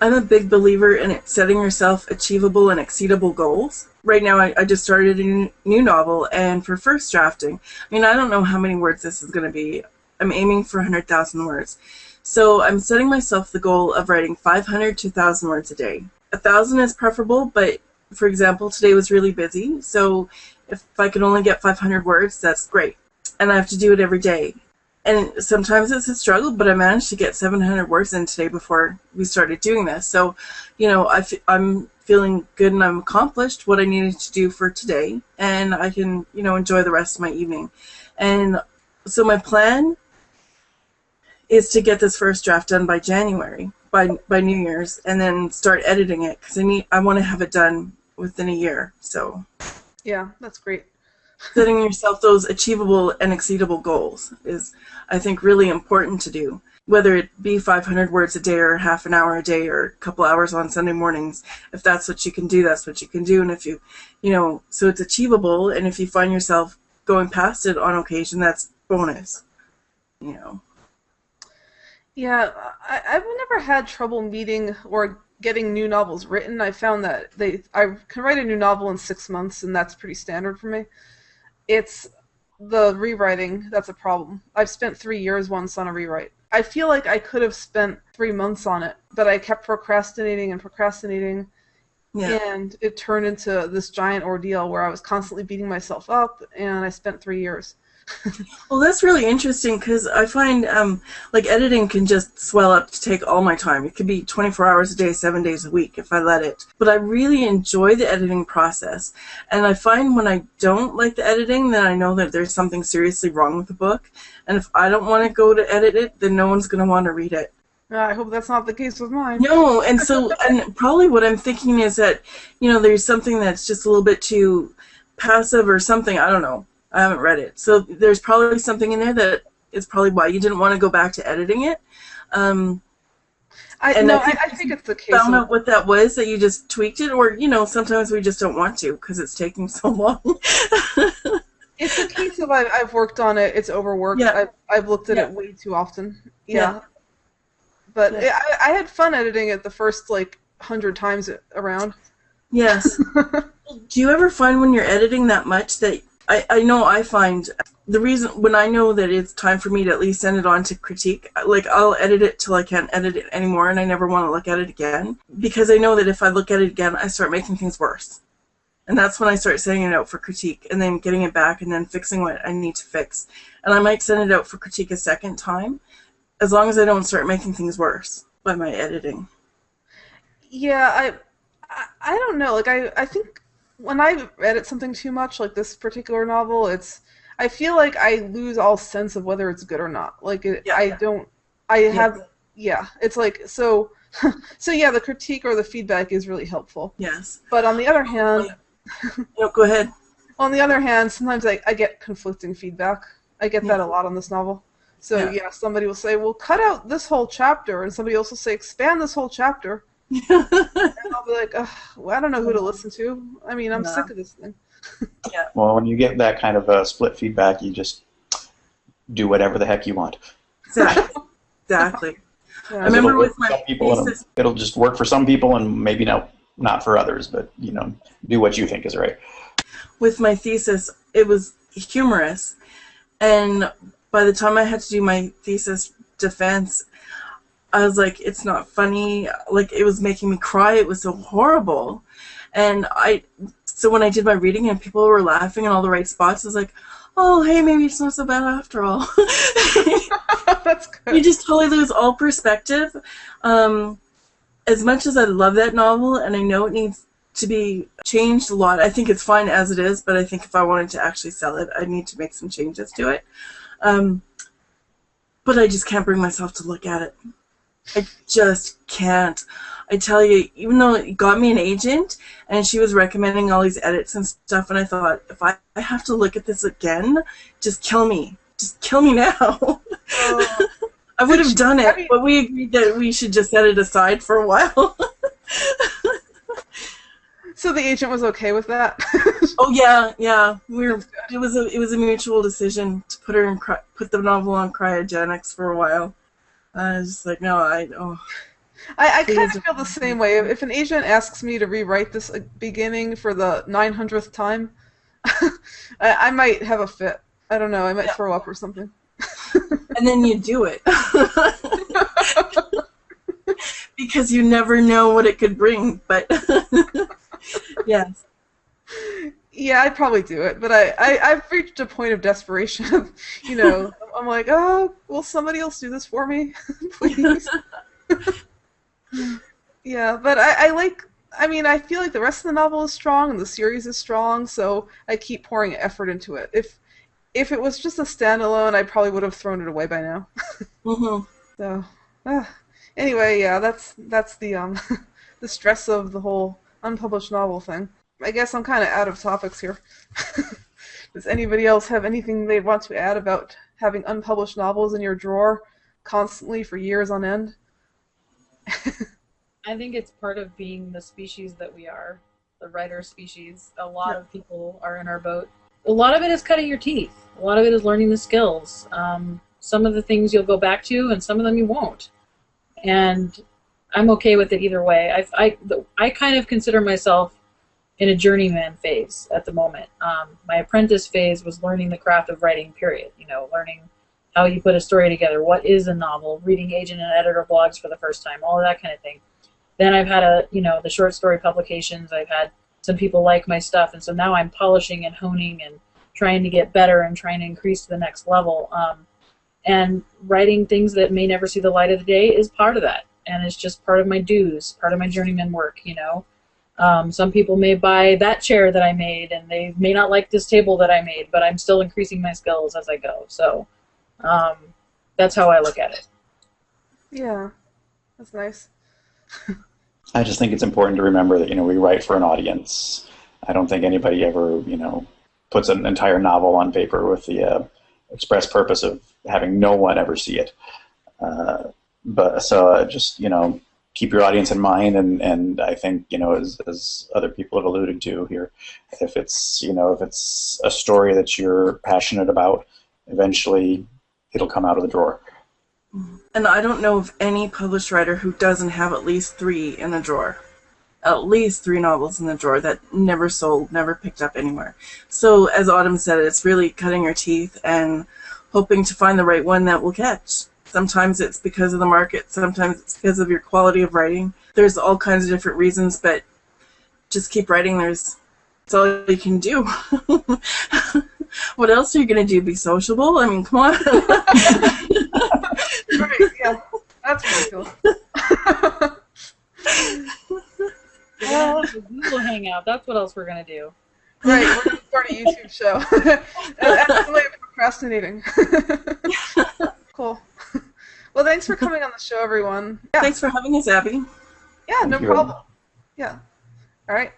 I'm a big believer in it, setting yourself achievable and exceedable goals. Right now, I just started a new novel, and for first drafting, I mean, I don't know how many words this is going to be. I'm aiming for 100,000 words. So I'm setting myself the goal of writing 500 to 1,000 words a day. 1,000 is preferable, but for example, today was really busy, so if I could only get 500 words, that's great. And I have to do it every day. And sometimes it's a struggle, but I managed to get 700 words in today before we started doing this. So, you know, I'm feeling good and I'm accomplished what I needed to do for today, and I can, you know, enjoy the rest of my evening. And so my plan is to get this first draft done by January, by New Year's, and then start editing it because I want to have it done within a year. So Yeah, that's great. setting yourself those achievable and exceedable goals is, I think, really important to do. Whether it be 500 words a day or half an hour a day or a couple hours on Sunday mornings, if that's what you can do, that's what you can do. And if you know, so it's achievable, and if you find yourself going past it on occasion, that's bonus, you know. Yeah, I've never had trouble meeting or getting new novels written. I found that I can write a new novel in 6 months, and that's pretty standard for me. It's the rewriting that's a problem. I've spent 3 years once on a rewrite. I feel like I could have spent 3 months on it, but I kept procrastinating and procrastinating, Yeah. and it turned into this giant ordeal where I was constantly beating myself up, and I spent 3 years. Well, that's really interesting because I find like editing can just swell up to take all my time. It could be 24 hours a day, 7 days a week if I let it. But I really enjoy the editing process. And I find when I don't like the editing, then I know that there's something seriously wrong with the book. And if I don't want to go to edit it, then no one's going to want to read it. I hope that's not the case with mine. No, and so, and probably what I'm thinking is that, you know, there's something that's just a little bit too passive or something. I don't know. I haven't read it. So there's probably something in there that is probably why you didn't want to go back to editing it. I think it's the case. Found out what that was, that you just tweaked it, or, you know, sometimes we just don't want to because it's taking so long. It's a case of I've worked on it, it's overworked. Yeah. I've looked at Yeah. it way too often. Yeah. But Yeah. I had fun editing it the first, 100 times around. Yes. Do you ever find when you're editing that much that I know I find the reason when I know that it's time for me to at least send it on to critique, like I'll edit it till I can't edit it anymore and I never want to look at it again because I know that if I look at it again, I start making things worse. And that's when I start sending it out for critique and then getting it back and then fixing what I need to fix. And I might send it out for critique a second time as long as I don't start making things worse by my editing. Yeah, I don't know. I think when I edit something too much, like this particular novel, I feel like I lose all sense of whether it's good or not. It's like, so, so yeah, the critique or the feedback is really helpful. Yes. But on the other hand, No, go ahead. on the other hand, sometimes I get conflicting feedback. I get that a lot on this novel. So yeah, somebody will say, well, cut out this whole chapter, and somebody else will say, expand this whole chapter. And I'll be like, well, I don't know who to listen to. I mean, I'm sick of this thing. Yeah. Well, when you get that kind of split feedback, you just do whatever the heck you want. Exactly. Yeah. I remember with my some people, thesis, it'll just work for some people and maybe not for others, but, you know, do what you think is right. with my thesis, it was humorous, and by the time I had to do my thesis defense, I was like, it's not funny. Like, it was making me cry. It was so horrible. And so when I did my reading and people were laughing in all the right spots, I was like, oh, hey, maybe it's not so bad after all. That's good. You just totally lose all perspective. As much as I love that novel and I know it needs to be changed a lot, I think it's fine as it is, but I think if I wanted to actually sell it, I'd need to make some changes to it. But I just can't bring myself to look at it. I just can't. I tell you, even though it got me an agent and she was recommending all these edits and stuff, and I thought, if I have to look at this again, just kill me. Just kill me now. I would have done it, but we agreed that we should just set it aside for a while. So the agent was okay with that? Oh yeah. It was a mutual decision to put the novel on cryogenics for a while. I was just like, no, I kind Please. of feel the same way. If an agent asks me to rewrite this beginning for the 900th time, I might have a fit. I don't know. I might Yeah. throw up or something. And then you do it. Because you never know what it could bring. But yes. Yeah, I'd probably do it, but I've reached a point of desperation. You know, I'm like, oh, will somebody else do this for me, please? Yeah, but I like. I mean, I feel like the rest of the novel is strong and the series is strong, so I keep pouring effort into it. If it was just a standalone, I probably would have thrown it away by now. Hmm. So, uh, anyway, yeah, that's the the stress of the whole unpublished novel thing. I guess I'm kind of out of topics here. Does anybody else have anything they want to add about having unpublished novels in your drawer constantly for years on end? I think it's part of being the species that we are, the writer species. A lot Yeah. of people are in our boat. A lot of it is cutting your teeth. A lot of it is learning the skills. Some of the things you'll go back to, and some of them you won't. And I'm okay with it either way. I kind of consider myself in a journeyman phase at the moment. My apprentice phase was learning the craft of writing, period. You know, learning how you put a story together, what is a novel, reading agent and editor blogs for the first time, all of that kind of thing. Then I've had the short story publications. I've had some people like my stuff, and so now I'm polishing and honing and trying to get better and trying to increase to the next level. And writing things that may never see the light of the day is part of that, and it's just part of my dues, part of my journeyman work. Some people may buy that chair that I made, and they may not like this table that I made, but I'm still increasing my skills as I go. So that's how I look at it. Yeah, that's nice. I just think it's important to remember that we write for an audience. I don't think anybody ever puts an entire novel on paper with the express purpose of having no one ever see it. But so just keep your audience in mind, and I think as other people have alluded to here, if it's a story that you're passionate about, eventually it'll come out of the drawer. And I don't know of any published writer who doesn't have at least 3 in a drawer. At least 3 novels in the drawer that never sold, never picked up anywhere. So, as Autumn said, it's really cutting your teeth and hoping to find the right one that will catch. Sometimes it's because of the market, sometimes it's because of your quality of writing. There's all kinds of different reasons, but just keep writing. It's all you can do. What else are you going to do? Be sociable? I mean, come on. Right, yeah, that's ridiculous. Well, Google Hangout. That's what else we're gonna do. Right, we're going to start a YouTube show. Absolutely procrastinating. Cool. Well, thanks for coming on the show, everyone. Yeah, Thanks for having us, Abby. yeah, no Thank you. problem. Yeah. All right.